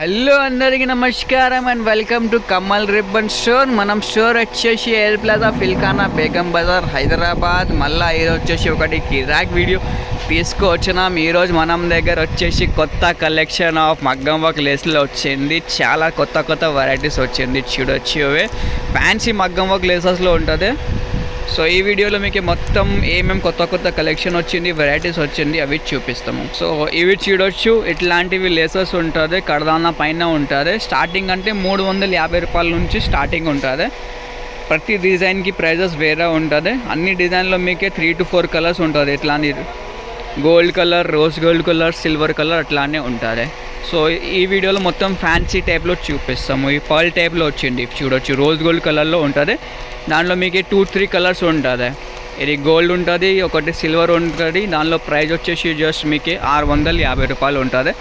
Hello అందరికీ నమస్కారం and welcome to Kamal ribbon store. మనం స్టోర్ వచ్చేసి ఎల్ ప్లాజా ఫిల్ఖానా బేగం బజార్ హైదరాబాద్. మళ్ళీ ఈరోజు వచ్చేసి ఒకటి కిరాక్ వీడియో తీసుకువచ్చినాం. ఈరోజు మనం దగ్గర వచ్చేసి కొత్త కలెక్షన్ ఆఫ్ మగ్గం వర్క్ లేస్లో వచ్చింది. చాలా కొత్త వెరైటీస్ వచ్చింది. చూడొచ్చు ఫ్యాన్సీ మగ్గం వర్క్ లేసెస్లో ఉంటుంది. సో ఈ వీడియోలో మీకు మొత్తం ఏమేమి కొత్త కలెక్షన్ వచ్చింది, వెరైటీస్ వచ్చింది అవి చూపిస్తాము. సో ఇవి చూడొచ్చు, ఇట్లాంటివి లేసెస్ ఉంటుంది, కడదాన పైన ఉంటుంది. స్టార్టింగ్ అంటే 350 రూపాయల నుంచి స్టార్టింగ్ ఉంటుంది. ప్రతి డిజైన్కి ప్రైజెస్ వేరే ఉంటుంది. అన్ని డిజైన్లో మీకే 3 to 4 కలర్స్ ఉంటుంది. ఇట్లాంటి gold colour, rose gold colour, silver colour అట్లానే ఉంటుంది. సో ఈ వీడియోలో మొత్తం ఫ్యాన్సీ టైప్లో చూపిస్తాము. ఈ పర్ల్ టైప్లో వచ్చింది చూడొచ్చు, రోజ్ గోల్డ్ కలర్లో ఉంటుంది. దాంట్లో మీకు 2-3 కలర్స్ ఉంటుంది. ఇది గోల్డ్ ఉంటుంది, ఒకటి సిల్వర్ ఉంటుంది. దానిలో ప్రైస్ వచ్చేసి జస్ట్ మీకు 650 రూపాయలు ఉంటుంది.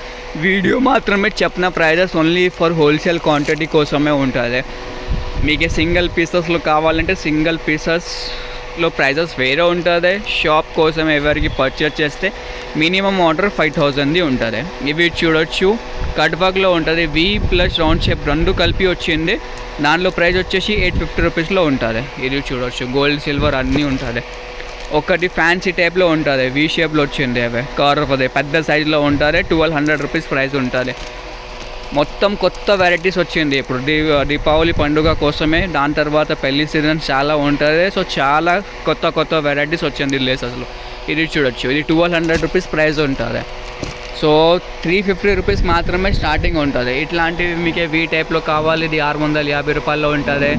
వీడియో మాత్రమే చెప్పిన prizes only for wholesale quantity కోసమే ఉంటుంది. మీకు సింగిల్ పీసెస్లో కావాలంటే సింగిల్ పీసెస్లో ప్రైజెస్ వేరే ఉంటుంది. షాప్ కోసం ఎవరికి పర్చేస్ చేస్తే మినిమం ఆర్డర్ 5000 ఉంటుంది. ఇవి చూడొచ్చు, కట్ వర్క్లో ఉంటుంది. వి ప్లస్ రౌండ్ షేప్ రెండు కలిపి వచ్చింది. దాంట్లో ప్రైస్ వచ్చేసి 850 రూపీస్లో ఉంటుంది. ఇది చూడొచ్చు, గోల్డ్ సిల్వర్ అన్నీ ఉంటుంది. ఒకటి ఫ్యాన్సీ టైప్లో ఉంటుంది, వి షేప్లో వచ్చింది. అవి కర్వ్ అదే పెద్ద సైజులో ఉంటుంది. 1200 రూపీస్ ప్రైస్ ఉంటుంది. మొత్తం కొత్త వెరైటీస్ వచ్చింది ఇప్పుడు దీపావళి పండుగ కోసమే. దాని తర్వాత పెళ్లి సీజన్ చాలా ఉంటుంది. సో చాలా కొత్త వెరైటీస్ వచ్చింది లేసెస్లో. ఇది చూడొచ్చు, ఇది 1200 రూపీస్ ప్రైస్ ఉంటుంది. సో 350 రూపీస్ మాత్రమే స్టార్టింగ్ ఉంటుంది. ఇట్లాంటివి మీకు వీ టైప్లో కావాలి, ఇది 650 రూపాయల్లో ఉంటుంది.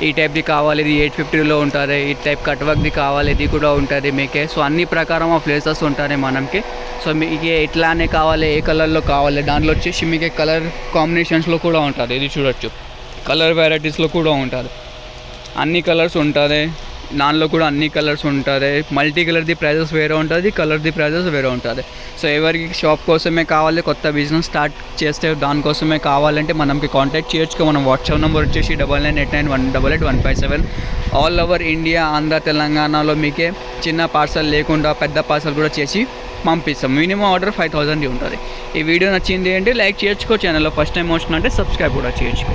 ఈ టైప్ది కావాలి, ఇది 850లో ఉంటుంది. ఈ టైప్ కట్ వర్క్ది కావాలి, ఇది కూడా ఉంటుంది మీకే. సో అన్ని ప్రకారం ఆఫ్ లేసెస్ ఉంటాయి మనకి. సో మీకు ఇట్లానే కావాలి, ఏ కలర్లో కావాలి, దాంట్లో వచ్చేసి మీకు కలర్ కాంబినేషన్స్లో కూడా ఉంటుంది. ఇది చూడొచ్చు, కలర్ వెరైటీస్లో కూడా ఉంటుంది. అన్ని కలర్స్ ఉంటుంది, దానిలో కూడా అన్ని కలర్స్ ఉంటుంది. మల్టీ కలర్ది ప్రైజెస్ వేరే ఉంటుంది, కలర్ది ప్రైజెస్ వేరే ఉంటుంది. సో ఎవరికి షాప్ కోసమే కావాలి, కొత్త బిజినెస్ స్టార్ట్ చేస్తే దానికోసమే కావాలంటే మనకి కాంటాక్ట్ చేయొచ్చు. మనం వాట్సాప్ నెంబర్ వచ్చేసి 9989188157. ఆల్ ఓవర్ ఇండియా, ఆంధ్ర, తెలంగాణలో మీకే చిన్న పార్సల్ లేకుండా పెద్ద పార్సల్ కూడా చేసి పంపిస్తాం. మినిమం ఆర్డర్ 5000 ఉంటుంది. ఈ వీడియో నచ్చింది అంటే లైక్ చేయొచ్చుకో, ఛానల్లో ఫస్ట్ టైం వచ్చినంటే సబ్స్క్రైబ్ కూడా చేయొచ్చు.